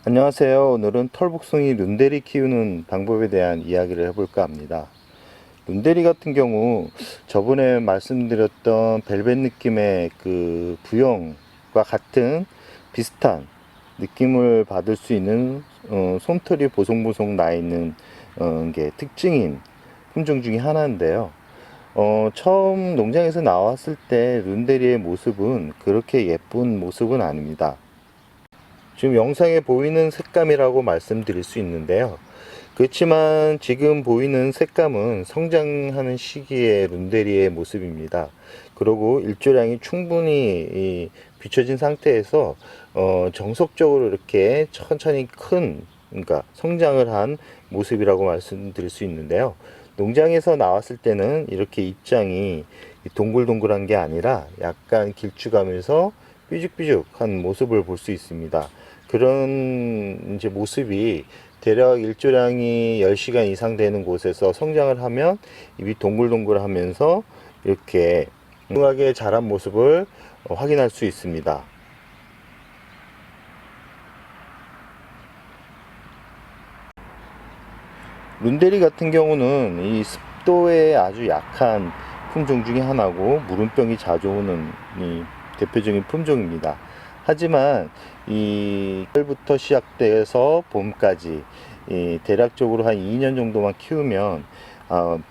안녕하세요. 오늘은 털복숭이 눈대리 키우는 방법에 대한 이야기를 해볼까 합니다. 눈대리 같은 경우 저번에 말씀드렸던 벨벳 느낌의 그 부형과 같은 비슷한 느낌을 받을 수 있는 솜털이 보송보송 나 있는 게 특징인 품종 중에 하나인데요. 처음 농장에서 나왔을 때 눈대리의 모습은 그렇게 예쁜 모습은 아닙니다. 지금 영상에 보이는 색감이라고 말씀드릴 수 있는데요. 그렇지만 지금 보이는 색감은 성장하는 시기의 룬데리의 모습입니다. 그리고 일조량이 충분히 비춰진 상태에서 정석적으로 이렇게 천천히 그러니까 성장을 한 모습이라고 말씀드릴 수 있는데요. 농장에서 나왔을 때는 이렇게 입장이 동글동글한 게 아니라 약간 길쭉하면서 삐죽삐죽한 모습을 볼 수 있습니다. 그런 이제 모습이 대략 일조량이 10시간 이상 되는 곳에서 성장을 하면 입이 동글동글하면서 이렇게 훌륭하게 자란 모습을 확인할 수 있습니다. 룬데리 같은 경우는 이 습도에 아주 약한 품종 중에 하나고 무름병이 자주 오는 이 대표적인 품종입니다. 하지만 이 가을부터 시작돼서 봄까지 대략적으로 한 2년 정도만 키우면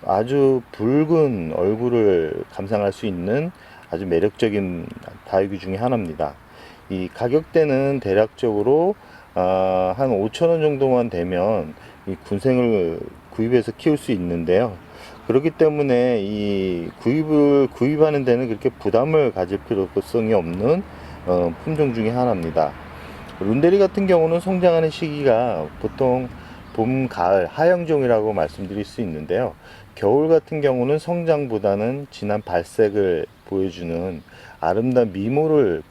아주 붉은 얼굴을 감상할 수 있는 아주 매력적인 다육이 중에 하나입니다. 이 가격대는 대략적으로 한 5,000원 정도만 되면 이 군생을 구입해서 키울 수 있는데요. 그렇기 때문에 이 구입하는 데는 그렇게 부담을 가질 필요성이 없는 품종 중에 하나입니다. 룬데리 같은 경우는 성장하는 시기가 보통 봄, 가을, 하영종이라고 말씀드릴 수 있는데요. 겨울 같은 경우는 성장보다는 진한 발색을 보여주는 아름다운 미모를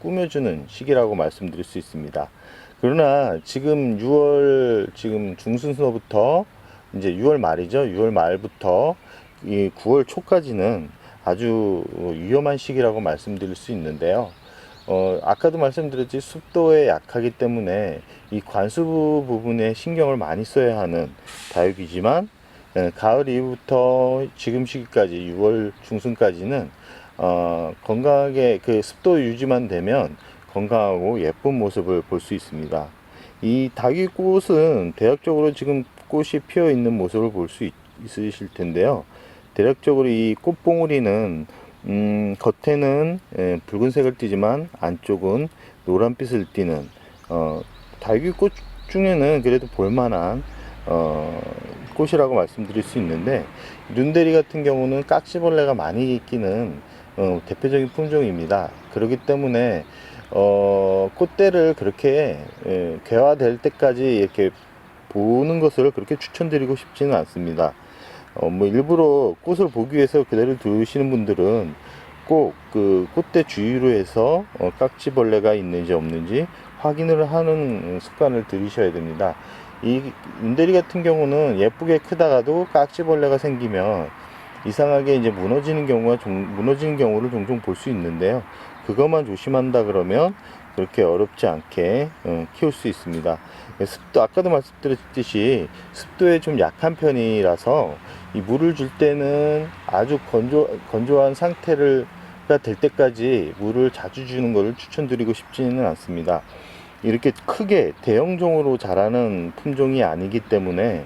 꾸며주는 시기라고 말씀드릴 수 있습니다. 그러나 지금 6월 지금 중순서부터 이제 6월 말이죠. 6월 말부터 이 9월 초까지는 아주 위험한 시기라고 말씀드릴 수 있는데요. 아까도 말씀드렸지 습도에 약하기 때문에 이 관수부 부분에 신경을 많이 써야 하는 다육이지만 가을 이후부터 지금 시기까지 6월 중순까지는 건강하게 그 습도 유지만 되면 건강하고 예쁜 모습을 볼 수 있습니다. 이 다육이꽃은 대략적으로 지금 꽃이 피어 있는 모습을 볼 수 있으실 텐데요. 대략적으로 이 꽃봉오리는 겉에는 붉은색을 띠지만 안쪽은 노란빛을 띠는 다육이꽃 중에는 그래도 볼만한 꽃이라고 말씀드릴 수 있는데 눈대리 같은 경우는 깍지벌레가 많이 끼는 대표적인 품종입니다. 그렇기 때문에 꽃대를 그렇게 개화될 때까지 이렇게 보는 것을 그렇게 추천드리고 싶지는 않습니다. 뭐 일부러 꽃을 보기 위해서 그대로 두시는 분들은 꼭 그 꽃대 주위로 해서 깍지벌레가 있는지 없는지 확인을 하는 습관을 들이셔야 됩니다. 이 윤대리 같은 경우는 예쁘게 크다가도 깍지벌레가 생기면 이상하게 이제 무너지는 경우를 종종 볼 수 있는데요. 그것만 조심한다 그러면 그렇게 어렵지 않게 키울 수 있습니다. 습도 아까도 말씀드렸듯이 습도에 좀 약한 편이라서 이 물을 줄 때는 아주 건조한 상태가 될 때까지 물을 자주 주는 것을 추천드리고 싶지는 않습니다. 이렇게 크게 대형종으로 자라는 품종이 아니기 때문에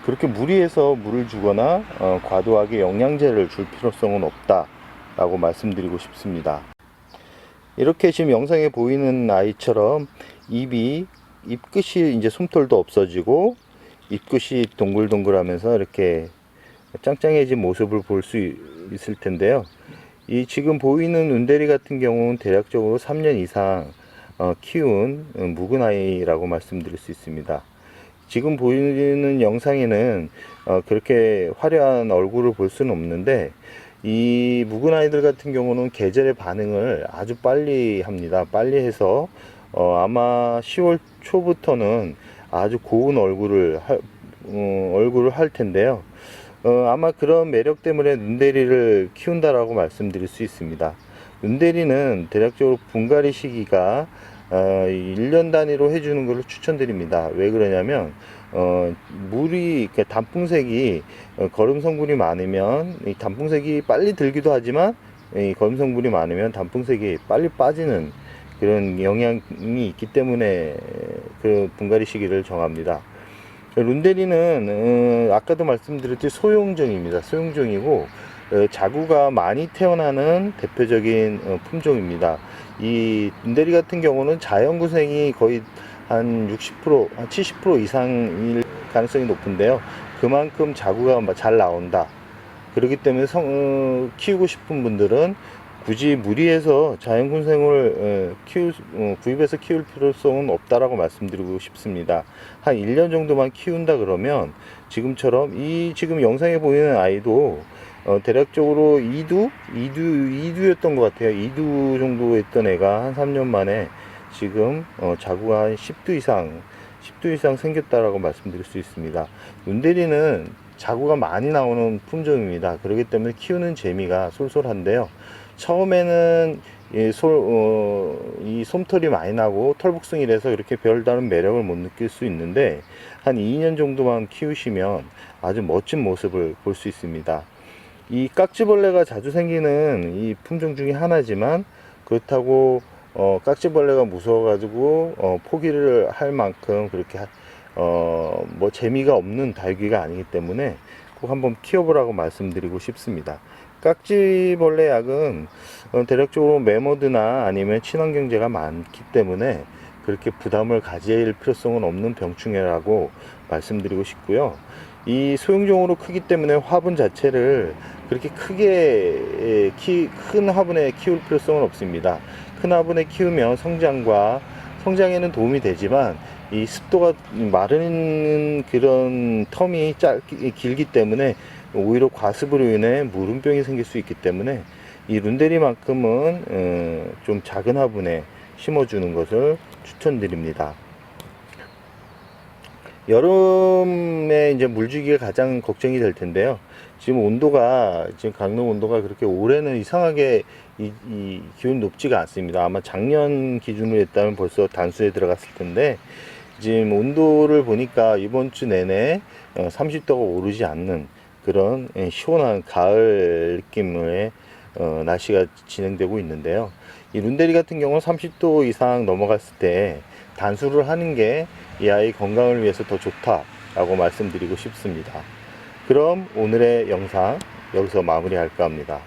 그렇게 무리해서 물을 주거나 과도하게 영양제를 줄 필요성은 없다라고 말씀드리고 싶습니다. 이렇게 지금 영상에 보이는 아이처럼 입끝이 이제 솜털도 없어지고 입끝이 동글동글하면서 이렇게 짱짱해진 모습을 볼 수 있을 텐데요. 이 지금 보이는 은대리 같은 경우는 대략적으로 3년 이상 키운 묵은 아이라고 말씀드릴 수 있습니다. 지금 보이는 영상에는 그렇게 화려한 얼굴을 볼 수는 없는데 이 묵은 아이들 같은 경우는 계절의 반응을 아주 빨리 합니다. 빨리 해서 아마 10월 초부터는 아주 고운 얼굴을 할 텐데요. 아마 그런 매력 때문에 눈대리를 키운다라고 말씀드릴 수 있습니다. 눈대리는 대략적으로 분갈이 시기가 이 1년 단위로 해주는 것을 추천드립니다. 왜 그러냐면 물이 그러니까 단풍색이 거름 성분이 많으면 이 단풍색이 빨리 들기도 하지만 이 거름 성분이 많으면 단풍색이 빨리 빠지는 그런 영향이 있기 때문에 그 분갈이 시기를 정합니다. 룬데리는 아까도 말씀드렸듯이 소용종입니다. 소용종이고 자구가 많이 태어나는 대표적인 품종입니다. 이 룬데리 같은 경우는 자연구생이 거의 한 60%, 한 70% 이상일 가능성이 높은데요. 그만큼 자구가 잘 나온다. 그렇기 때문에 키우고 싶은 분들은 굳이 무리해서 자연군생을 구입해서 키울 필요성은 없다라고 말씀드리고 싶습니다. 한 1년 정도만 키운다 그러면 지금처럼 이 지금 영상에 보이는 아이도 대략적으로 2두였던 것 같아요. 2두 정도 했던 애가 한 3년 만에 지금 자구가 한 10두 이상 생겼다라고 말씀드릴 수 있습니다. 룬데리는 자구가 많이 나오는 품종입니다. 그렇기 때문에 키우는 재미가 쏠쏠한데요. 처음에는 이 솜털이 많이 나고 털복숭이라서 이렇게 별다른 매력을 못 느낄 수 있는데 한 2년 정도만 키우시면 아주 멋진 모습을 볼 수 있습니다. 이 깍지벌레가 자주 생기는 이 품종 중에 하나지만 그렇다고 깍지벌레가 무서워가지고 포기를 할 만큼 그렇게 뭐 재미가 없는 달귀가 아니기 때문에 꼭 한번 키워보라고 말씀드리고 싶습니다. 깍지벌레 약은 대략적으로 메모드나 아니면 친환경제가 많기 때문에 그렇게 부담을 가질 필요성은 없는 병충해라고 말씀드리고 싶고요. 이 소형종으로 크기 때문에 화분 자체를 그렇게 크게 큰 화분에 키울 필요성은 없습니다. 큰 화분에 키우면 성장에는 도움이 되지만 이 습도가 마르는 그런 텀이 길기 때문에 오히려 과습으로 인해 무름병이 생길 수 있기 때문에 이 룬데리만큼은 좀 작은 화분에 심어주는 것을 추천드립니다. 여름에 이제 물주기가 가장 걱정이 될 텐데요. 지금 강릉 온도가 그렇게 올해는 이상하게 이 기온이 높지가 않습니다. 아마 작년 기준으로 했다면 벌써 단수에 들어갔을 텐데 지금 온도를 보니까 이번 주 내내 30도가 오르지 않는 그런 시원한 가을 느낌의 날씨가 진행되고 있는데요. 이 룬데리 같은 경우는 30도 이상 넘어갔을 때 단수를 하는 게 이 아이 건강을 위해서 더 좋다라고 말씀드리고 싶습니다. 그럼 오늘의 영상 여기서 마무리할까 합니다.